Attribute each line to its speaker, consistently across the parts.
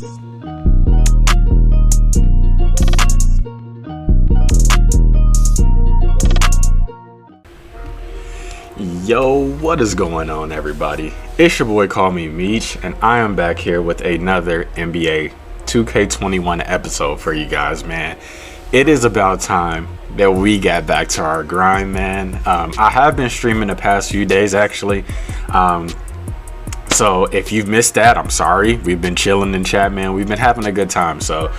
Speaker 1: Yo, what is going on, everybody? It's your boy, call me Meech, and I am back here with another NBA 2K21 episode for you guys, man. It is about time that we got back to our grind, man. I have been streaming the past few days, actually. So if you've missed that, I'm sorry. We've been chilling in chat, man. We've been having a good time. So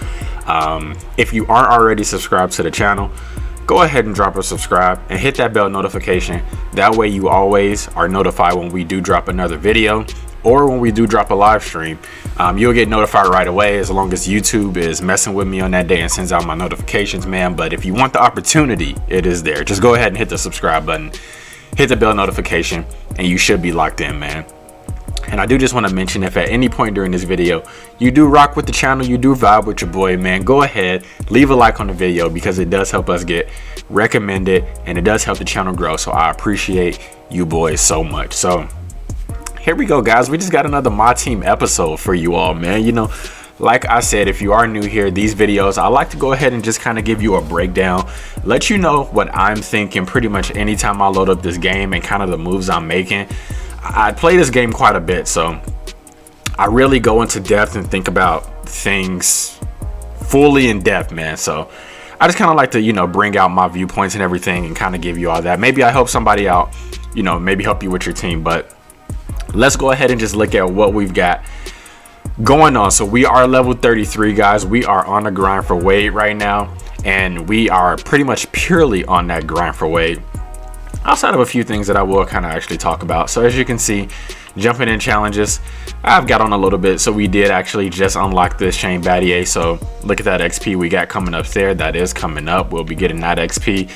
Speaker 1: if you aren't already subscribed to the channel, go ahead and drop a subscribe and hit that bell notification. That way you always are notified when we do drop another video or when we do drop a live stream. You'll get notified right away as long as YouTube is messing with me on that day and sends out my notifications, man. But if you want the opportunity, it is there. Just go ahead and hit the subscribe button, hit the bell notification, and you should be locked in, man. And I do just want to mention, if at any point during this video you do rock with the channel, you do vibe with your boy, man, go ahead, leave a like on the video, because it does help us get recommended and it does help the channel grow. So I appreciate you boys so much. So here we go, guys. We just got another Myteam episode for you all, man. You know, like I said, if you are new here, these videos, I like to go ahead and just kind of give you a breakdown, let you know what I'm thinking pretty much anytime I load up this game and kind of the moves I'm making. I play this game quite a bit, so I really go into depth and think about things fully in depth, man. So I just kind of like to, you know, bring out my viewpoints and everything and kind of give you all that. Maybe I help somebody out, you know, maybe help you with your team. But let's go ahead and just look at what we've got going on. So we are level 33, guys. We are on the grind for Wade right now, and we are pretty much purely on that grind for Wade, outside of a few things that I will kind of actually talk about. So as you can see, jumping in challenges, I've got on a little bit. So we did actually just unlock this Shane Battier. So look at that XP we got coming up there. That is coming up. We'll be getting that XP.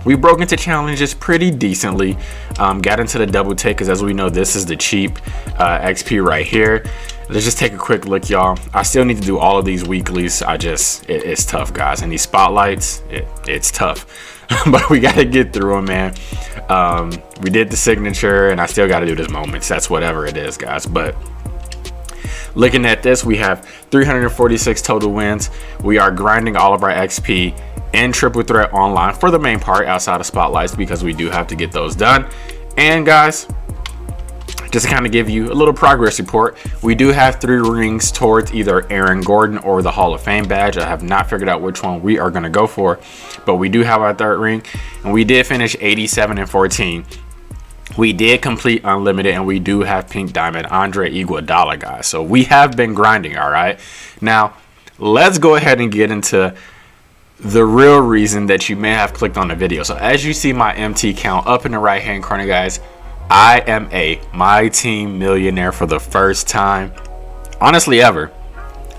Speaker 1: We broke into challenges pretty decently. Got into the double take, because as we know, this is the cheap XP right here. Let's just take a quick look, y'all. I still need to do all of these weeklies. It's tough, guys. And these spotlights, it's tough. But we got to get through them, man. We did the signature, and I still got to do this moments. That's whatever it is, guys. But looking at this, we have 346 total wins. We are grinding all of our XP in triple threat online for the main part, outside of spotlights, because we do have to get those done. And guys, just to kind of give you a little progress report, we do have 3 rings towards either Aaron Gordon or the Hall of Fame badge. I have not figured out which one we are going to go for, but we do have our 3rd ring, and we did finish 87 and 14. We did complete unlimited, and we do have pink diamond Andre Iguodala, guys. So we have been grinding. All right, now let's go ahead and get into the real reason that you may have clicked on the video. So as you see my MT count up in the right hand corner, guys, I am a Myteam Millionaire for the first time, honestly, ever.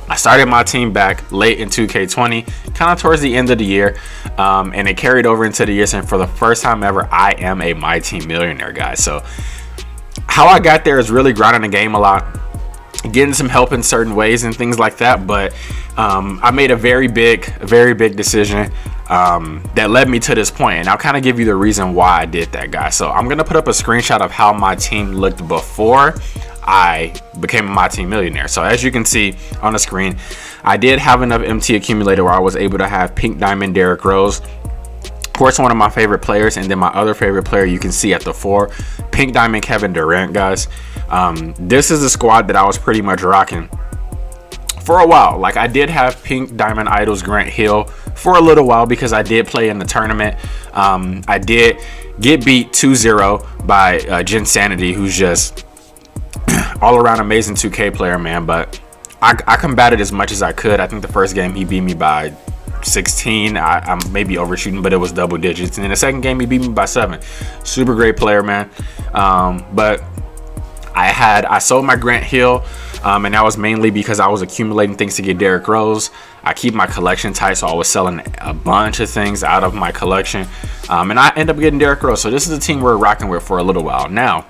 Speaker 1: I started my team back late in 2K20, kind of towards the end of the year, and it carried over into the year. And for the first time ever, I am a Myteam Millionaire, guys. So how I got there is really grinding the game a lot, getting some help in certain ways and things like that. But I made a very big decision that led me to this point, and I'll kind of give you the reason why I did that, guys. So I'm gonna put up a screenshot of how my team looked before I became a Myteam Millionaire. So as you can see on the screen, I did have enough MT accumulated where I was able to have pink diamond Derrick Rose, of course, one of my favorite players, and then my other favorite player you can see at the 4, pink diamond Kevin Durant, guys. This is the squad that I was pretty much rocking for a while. Like, I did have pink diamond idols Grant Hill for a little while, because I did play in the tournament. I did get beat 2-0 by Jinsanity, who's just all around amazing 2K player, man. But I combated as much as I could. I think the first game he beat me by 16. I'm maybe overshooting, but it was double digits. And in the second game he beat me by 7. Super great player, man. But I sold my Grant Hill, and that was mainly because I was accumulating things to get Derrick Rose. I keep my collection tight, so I was selling a bunch of things out of my collection, and I end up getting Derrick Rose. So this is the team we're rocking with for a little while now.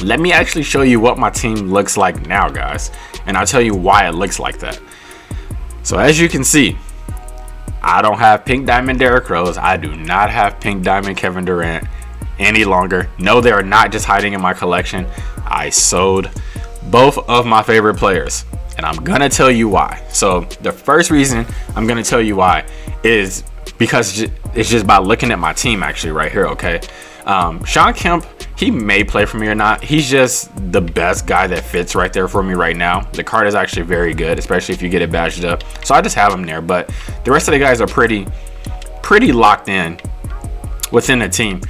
Speaker 1: Let me actually show you what my team looks like now, guys, and I'll tell you why it looks like that. So as you can see, I don't have pink diamond Derrick Rose. I do not have pink diamond Kevin Durant any longer. No, they are not just hiding in my collection. I sold both of my favorite players, and I'm gonna tell you why. So the first reason I'm gonna tell you why is because it's just by looking at my team actually right here. Okay, Sean Kemp, he may play for me or not. He's just the best guy that fits right there for me right now. The card is actually very good, especially if you get it badged up. So I just have him there, but the rest of the guys are pretty locked in within the team.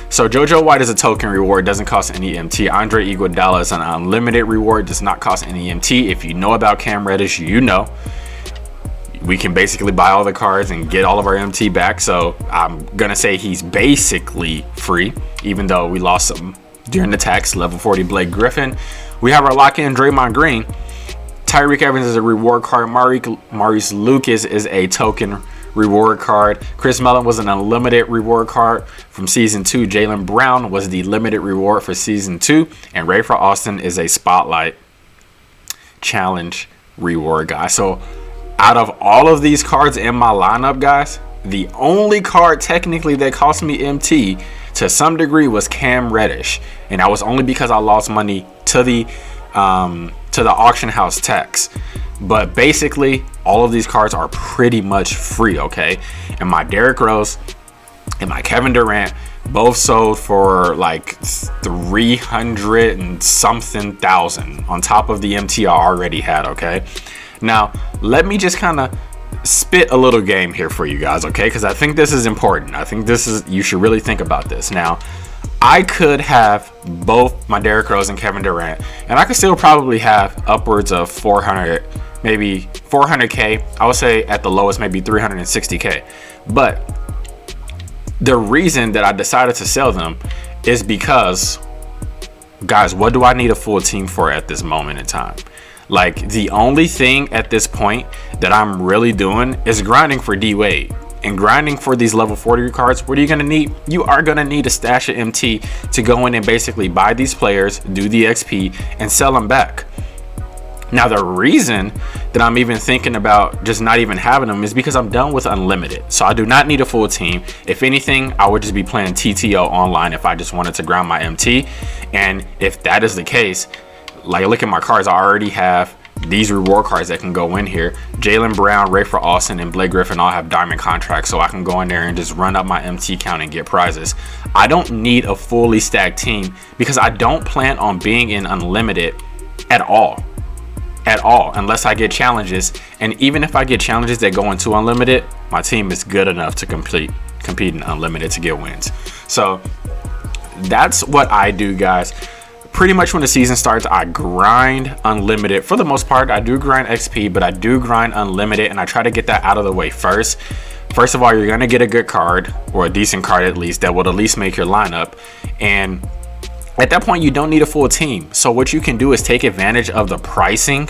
Speaker 1: So JoJo White is a token reward, doesn't cost any MT. Andre Iguodala is an unlimited reward, does not cost any MT. If you know about Cam Reddish, you know we can basically buy all the cards and get all of our MT back. So I'm gonna say he's basically free, even though we lost some during the tax. Level 40 Blake Griffin. We have our lock-in Draymond Green. Tyreek Evans is a reward card. Maurice Lucas is a token reward card. Chris Mellon was an unlimited reward card from season 2. Jaylen Brown was the limited reward for season 2, and Rayford Austin is a spotlight challenge reward guy. So out of all of these cards in my lineup, guys, the only card technically that cost me MT to some degree was Cam Reddish, and that was only because I lost money to the auction house tax. But basically, all of these cards are pretty much free, okay? And my Derrick Rose and my Kevin Durant both sold for like 300 and something thousand on top of the MT I already had, okay? Now, let me just kind of spit a little game here for you guys, okay? Because I think this is important. I think you should really think about this. Now, I could have both my Derrick Rose and Kevin Durant, and I could still probably have upwards of 400, maybe 400K. I would say at the lowest, maybe 360K. But the reason that I decided to sell them is because, guys, what do I need a full team for at this moment in time? Like, the only thing at this point that I'm really doing is grinding for D-Wade. And grinding for these level 40 cards. What are you going to need? You are going to need a stash of MT to go in and basically buy these players, do the XP, and sell them back. Now, the reason that I'm even thinking about just not even having them is because I'm done with unlimited. So I do not need a full team. If anything, I would just be playing TTO online if I just wanted to grind my MT. And if that is the case, like, look at my cards. I already have these reward cards that can go in here. Jaylen Brown, Rayford Austin, and Blake Griffin all have diamond contracts, so I can go in there and just run up my MT count and get prizes. I don't need a fully stacked team because I don't plan on being in unlimited at all, unless I get challenges. And even if I get challenges that go into unlimited, my team is good enough to compete in unlimited to get wins. So that's what I do, guys. Pretty much when the season starts, I grind unlimited. For the most part, I do grind XP, but I do grind unlimited, and I try to get that out of the way first. First of all, you're going to get a good card, or a decent card at least, that will at least make your lineup. And at that point, you don't need a full team. So what you can do is take advantage of the pricing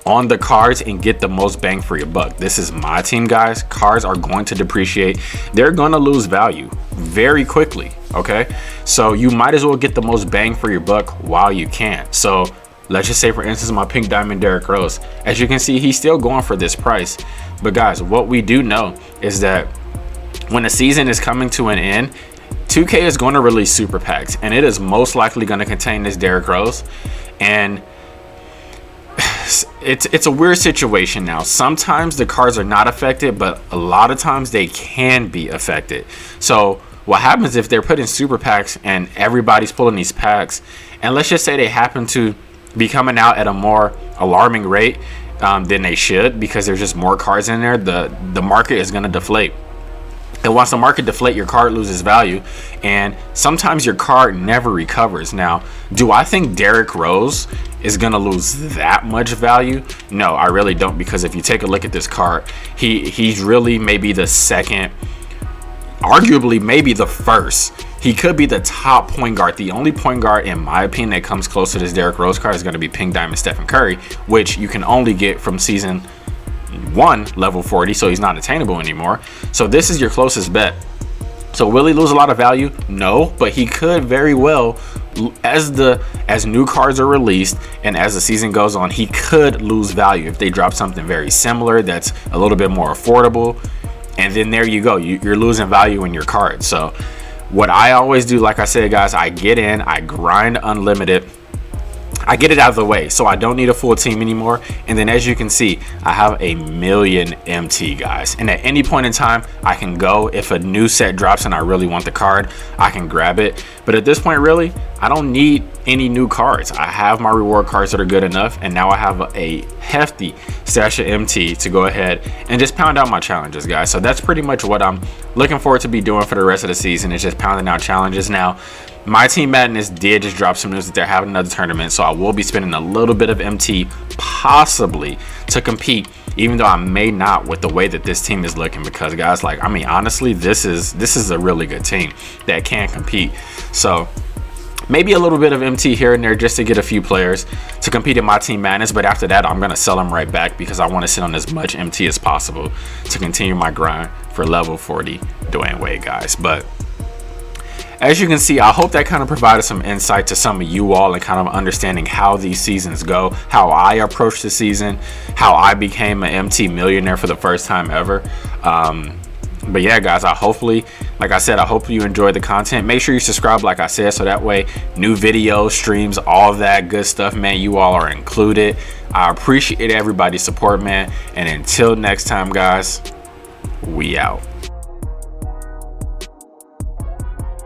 Speaker 1: on the cards and get the most bang for your buck. This is my team, guys. Cards are going to depreciate. They're going to lose value very quickly, okay? So you might as well get the most bang for your buck while you can. So let's just say, for instance, my pink diamond Derrick Rose. As you can see, he's still going for this price. But guys, what we do know is that when the season is coming to an end, 2K is going to release super packs, and it is most likely going to contain this Derrick Rose. And it's a weird situation now. Sometimes the cards are not affected, but a lot of times they can be affected. So what happens if they're putting super packs and everybody's pulling these packs, and let's just say they happen to be coming out at a more alarming rate than they should, because there's just more cards in there, the market is going to deflate. And once the market deflates, your card loses value, and sometimes your card never recovers. Now, do I think Derrick Rose is going to lose that much value? No, I really don't, because if you take a look at this card, he's really maybe the second, arguably maybe the first. He could be the top point guard. The only point guard, in my opinion, that comes close to this Derrick Rose card is going to be Pink Diamond Stephen Curry, which you can only get from season 1 level 40, so he's not attainable anymore. So this is your closest bet. So will he lose a lot of value? No, but he could very well, as new cards are released and as the season goes on, he could lose value if they drop something very similar that's a little bit more affordable. And then there you go, you're losing value in your cards. So what I always do, like I said, guys, I get in, I grind unlimited, I get it out of the way, so I don't need a full team anymore. And then as you can see, I have a million MT, guys, and at any point in time I can go, if a new set drops and I really want the card, I can grab it. But at this point, really, I don't need any new cards. I have my reward cards that are good enough, and now I have a hefty stash of MT to go ahead and just pound out my challenges, guys. So that's pretty much what I'm looking forward to be doing for the rest of the season, is just pounding out challenges. Now, Myteam Madness did just drop some news that they're having another tournament, so I will be spending a little bit of MT possibly to compete, even though I may not with the way that this team is looking, because guys, like, I mean, honestly, this is a really good team that can compete. So maybe a little bit of MT here and there just to get a few players to compete in Myteam Madness, but after that I'm gonna sell them right back, because I want to sit on as much MT as possible to continue my grind for level 40 Dwayne Wade, guys. But as you can see, I hope that kind of provided some insight to some of you all and kind of understanding how these seasons go, how I approach the season, how I became an MT millionaire for the first time ever. But yeah, guys, like I said, I hope you enjoyed the content. Make sure you subscribe, like I said, so that way new videos, streams, all that good stuff, man, you all are included. I appreciate everybody's support, man. And until next time, guys, we out.